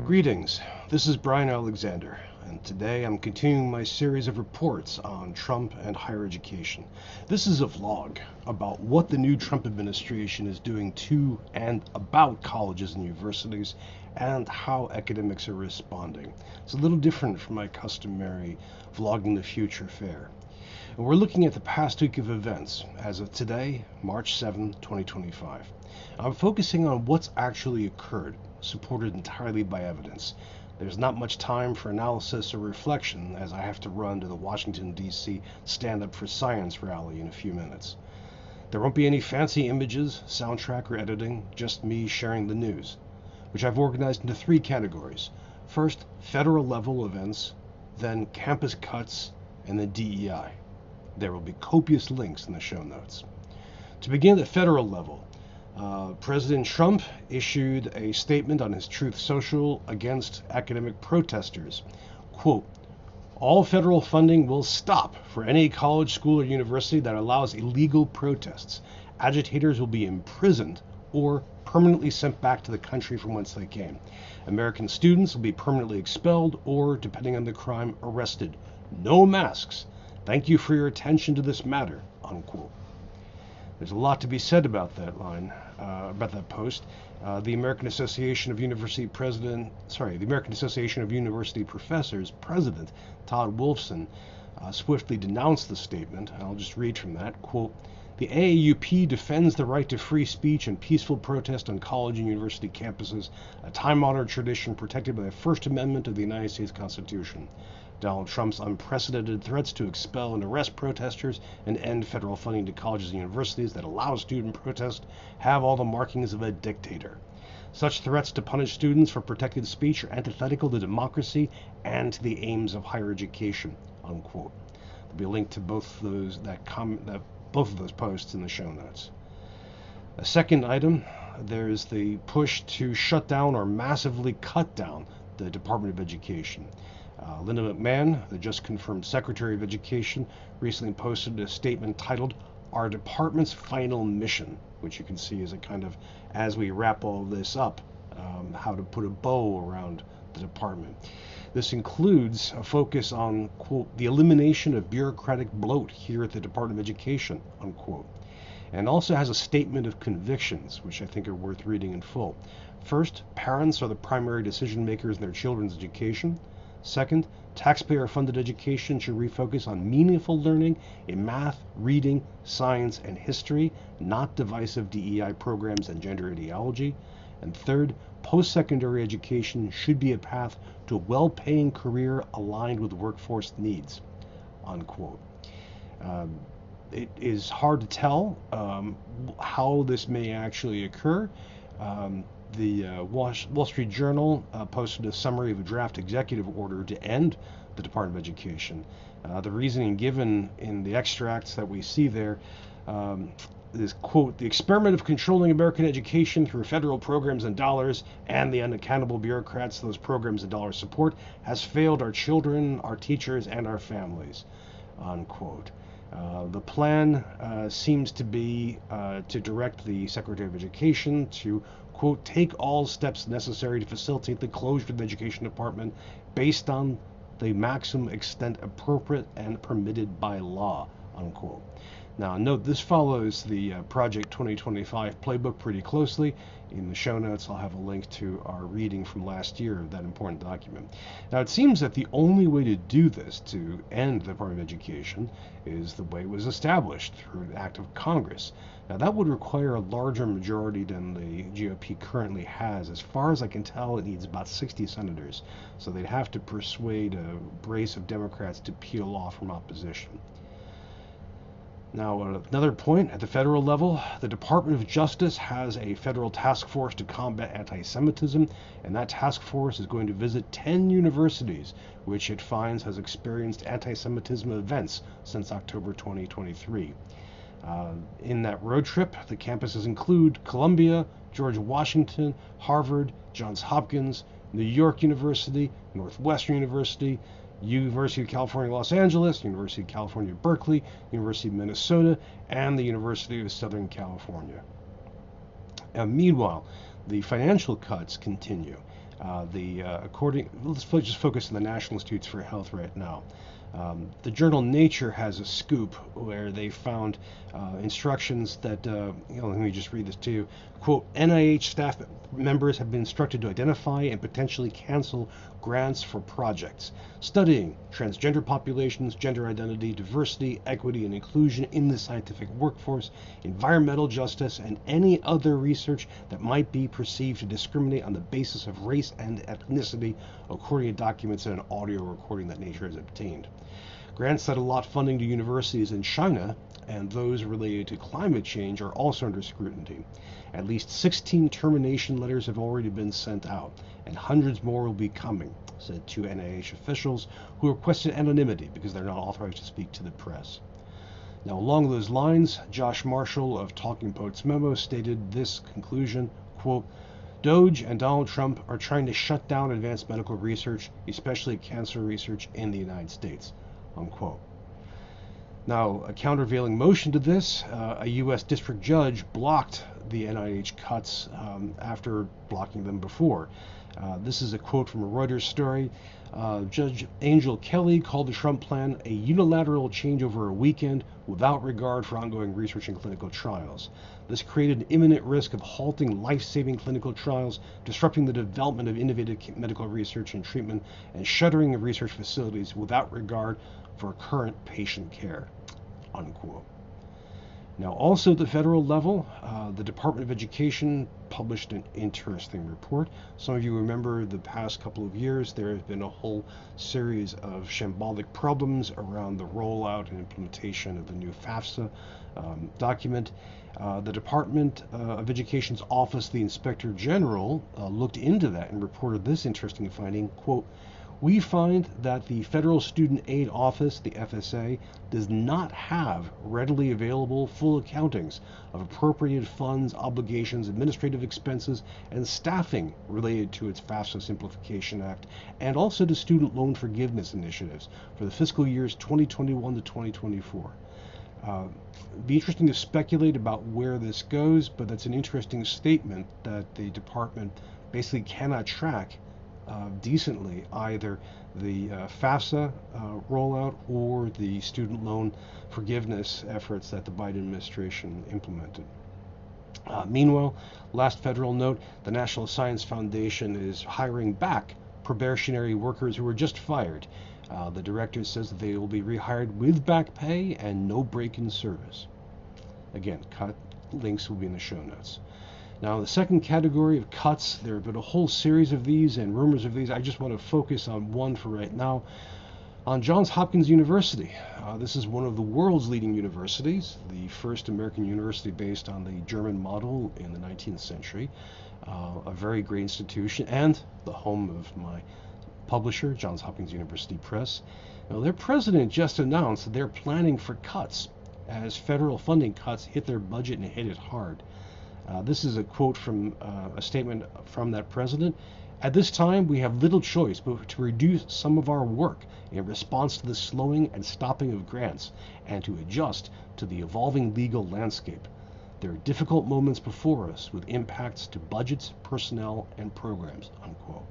Greetings, this is Brian Alexander, and today I'm continuing my series of reports on Trump and higher education. This is a vlog about what the new Trump administration is doing to and about colleges and universities and how academics are responding. It's a little different from my customary vlogging the future fare. And we're looking at the past week of events as of today, March 7, 2025. I'm focusing on what's actually occurred, supported entirely by evidence. There's not much time for analysis or reflection as I have to run to the Washington, D.C. Stand Up for Science rally in a few minutes. There won't be any fancy images, soundtrack, or editing, just me sharing the news, which I've organized into three categories. First, federal level events, then campus cuts, and then DEI. There will be copious links in the show notes. To begin at the federal level, President Trump issued a statement on his Truth Social against academic protesters. Quote, "All federal funding will stop for any college, school, or university that allows illegal protests. Agitators will be imprisoned or permanently sent back to the country from whence they came. American students will be permanently expelled or, depending on the crime, arrested. No masks. Thank you for your attention to this matter," unquote. There's a lot to be said about that line, about that post. The American Association of University Professors President Todd Wolfson swiftly denounced the statement. I'll just read from that. Quote, "The AAUP defends the right to free speech and peaceful protest on college and university campuses, a time-honored tradition protected by the First Amendment of the United States Constitution. Donald Trump's unprecedented threats to expel and arrest protesters and end federal funding to colleges and universities that allow student protest have all the markings of a dictator. Such threats to punish students for protected speech are antithetical to democracy and to the aims of higher education," unquote. There'll be a link to both of those posts in the show notes. A second item, there's the push to shut down or massively cut down the Department of Education. Linda McMahon, the just confirmed Secretary of Education, recently posted a statement titled "Our Department's Final Mission," which you can see as a kind of, as we wrap all of this up, how to put a bow around the department. This includes a focus on, quote, "the elimination of bureaucratic bloat here at the Department of Education," unquote. And also has a statement of convictions, which I think are worth reading in full. First, parents are the primary decision makers in their children's education. Second, taxpayer-funded education should refocus on meaningful learning in math, reading, science, and history, not divisive DEI programs and gender ideology. And third, post-secondary education should be a path to a well-paying career aligned with workforce needs, unquote. It is hard to tell how this may actually occur. The Wall Street Journal posted a summary of a draft executive order to end the Department of Education. The reasoning given in the extracts that we see there is, quote, "The experiment of controlling American education through federal programs and dollars and the unaccountable bureaucrats those programs and dollars support has failed our children, our teachers, and our families," unquote. The plan seems to be to direct the Secretary of Education to, quote, "take all steps necessary to facilitate the closure of the Education Department based on the maximum extent appropriate and permitted by law," unquote. Now, note this follows the Project 2025 playbook pretty closely. In the show notes, I'll have a link to our reading from last year of that important document. Now, it seems that the only way to do this, to end the Department of Education, is the way it was established through an act of Congress. Now, that would require a larger majority than the GOP currently has. As far as I can tell, it needs about 60 senators. So they'd have to persuade a brace of Democrats to peel off from opposition. Now, another point, at the federal level, the Department of Justice has a federal task force to combat anti-Semitism, and that task force is going to visit 10 universities, which it finds has experienced anti-Semitism events since October 2023. In that road trip, the campuses include Columbia, George Washington, Harvard, Johns Hopkins, New York University, Northwestern University, University of California, Los Angeles, University of California, Berkeley, University of Minnesota, and the University of Southern California. Meanwhile, the financial cuts continue. Let's just focus on the National Institutes for Health right now. The journal Nature has a scoop where they found instructions that, let me just read this to you. Quote, NIH staff members have been instructed to identify and potentially cancel grants for projects studying transgender populations, gender identity, diversity, equity, and inclusion in the scientific workforce, environmental justice, and any other research that might be perceived to discriminate on the basis of race and ethnicity, according to documents and an audio recording that Nature has obtained. Grants that allot funding to universities in China and those related to climate change are also under scrutiny. At least 16 termination letters have already been sent out, and hundreds more will be coming, said two NIH officials who requested anonymity because they're not authorized to speak to the press. Now, along those lines, Josh Marshall of Talking Points Memo stated this conclusion, quote, Doge and Donald Trump are trying to shut down advanced medical research, especially cancer research in the United States, unquote. Now, a countervailing motion to this, a U.S. district judge blocked the NIH cuts after blocking them before. This is a quote from a Reuters story. Judge Angel Kelly called the Trump plan a unilateral change over a weekend without regard for ongoing research and clinical trials. This created an imminent risk of halting life-saving clinical trials, disrupting the development of innovative medical research and treatment, and shuttering of research facilities without regard for current patient care, unquote. Now, also at the federal level, the Department of Education published an interesting report. Some of you remember the past couple of years, there has been a whole series of shambolic problems around the rollout and implementation of the new FAFSA document. The Department of Education's Office of the Inspector General looked into that and reported this interesting finding, quote, we find that the Federal Student Aid Office, the FSA, does not have readily available full accountings of appropriated funds, obligations, administrative expenses, and staffing related to its FAFSA Simplification Act, and also to student loan forgiveness initiatives for the fiscal years 2021 to 2024. It'd be interesting to speculate about where this goes, but that's an interesting statement that the department basically cannot track decently either the FAFSA rollout or the student loan forgiveness efforts that the Biden administration implemented. Meanwhile, last federal note, the National Science Foundation is hiring back probationary workers who were just fired. The director says that they will be rehired with back pay and no break in service. Again, links will be in the show notes. Now, the second category of cuts, there have been a whole series of these and rumors of these. I just want to focus on one for right now. On Johns Hopkins University. This is one of the world's leading universities, the first American university based on the German model in the 19th century. A very great institution and the home of my publisher, Johns Hopkins University Press. Now, their president just announced that they're planning for cuts as federal funding cuts hit their budget and hit it hard. This is a quote from a statement from that president. At this time, we have little choice but to reduce some of our work in response to the slowing and stopping of grants and to adjust to the evolving legal landscape. There are difficult moments before us with impacts to budgets, personnel, and programs, unquote.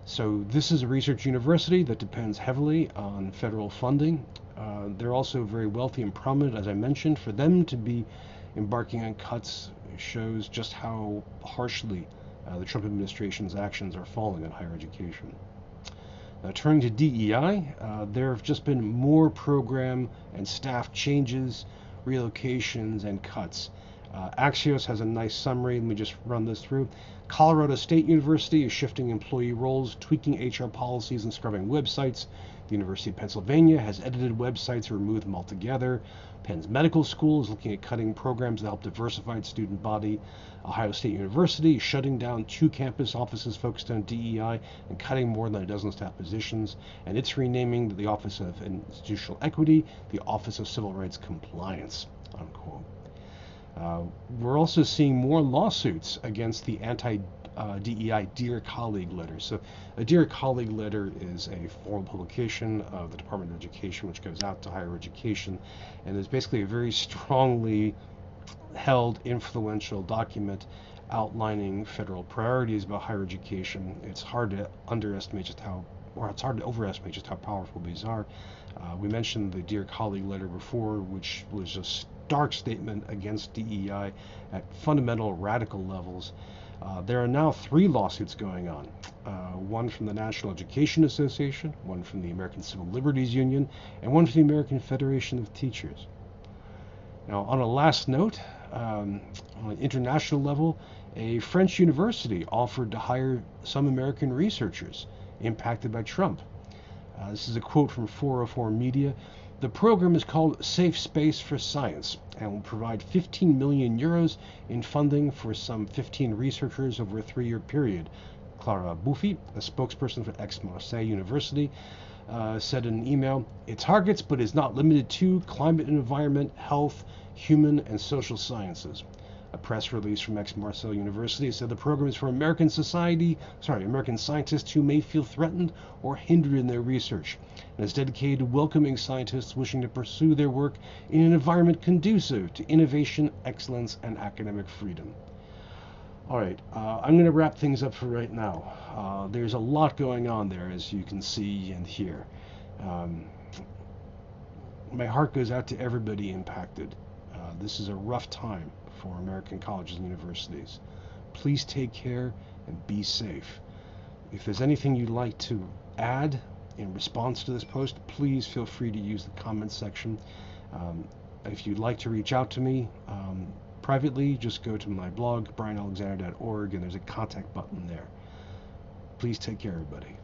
So this is a research university that depends heavily on federal funding. They're also very wealthy and prominent, as I mentioned. For them to be embarking on cuts shows just how harshly the Trump administration's actions are falling on higher education. Now, turning to DEI, there have just been more program and staff changes, relocations, and cuts. Axios has a nice summary. Let me just run this through. Colorado State University is shifting employee roles, tweaking HR policies, and scrubbing websites. The University of Pennsylvania has edited websites or removed them altogether. Penn's Medical School is looking at cutting programs that help diversify its student body. Ohio State University is shutting down 2 campus offices focused on DEI and cutting more than a dozen staff positions. And it's renaming the Office of Institutional Equity the Office of Civil Rights Compliance, unquote. We're also seeing more lawsuits against the anti-DEI Dear Colleague letter. So a Dear Colleague letter is a formal publication of the Department of Education which goes out to higher education and is basically a very strongly held influential document outlining federal priorities about higher education. It's hard to overestimate just how powerful these are. We mentioned the Dear Colleague letter before, which was a stark statement against DEI at fundamental radical levels. There are now 3 lawsuits going on. One from the National Education Association, one from the American Civil Liberties Union, and one from the American Federation of Teachers. Now, on a last note, on an international level, a French university offered to hire some American researchers impacted by Trump. This is a quote from 404 Media. The program is called Safe Space for Science and will provide 15 million euros in funding for some 15 researchers over a 3-year period. Clara Bouffi, a spokesperson for Aix-Marseille University, said in an email, it targets but is not limited to climate and environment, health, human and social sciences. A press release from Aix-Marseille University said the program is for American scientists who may feel threatened or hindered in their research, and is dedicated to welcoming scientists wishing to pursue their work in an environment conducive to innovation, excellence, and academic freedom. All right, I'm going to wrap things up for right now. There's a lot going on there, as you can see and hear. My heart goes out to everybody impacted. This is a rough time for American colleges and universities. Please take care and be safe. If there's anything you'd like to add in response to this post, please feel free to use the comments section. If you'd like to reach out to me privately, just go to my blog, brianalexander.org, and there's a contact button there. Please take care, everybody.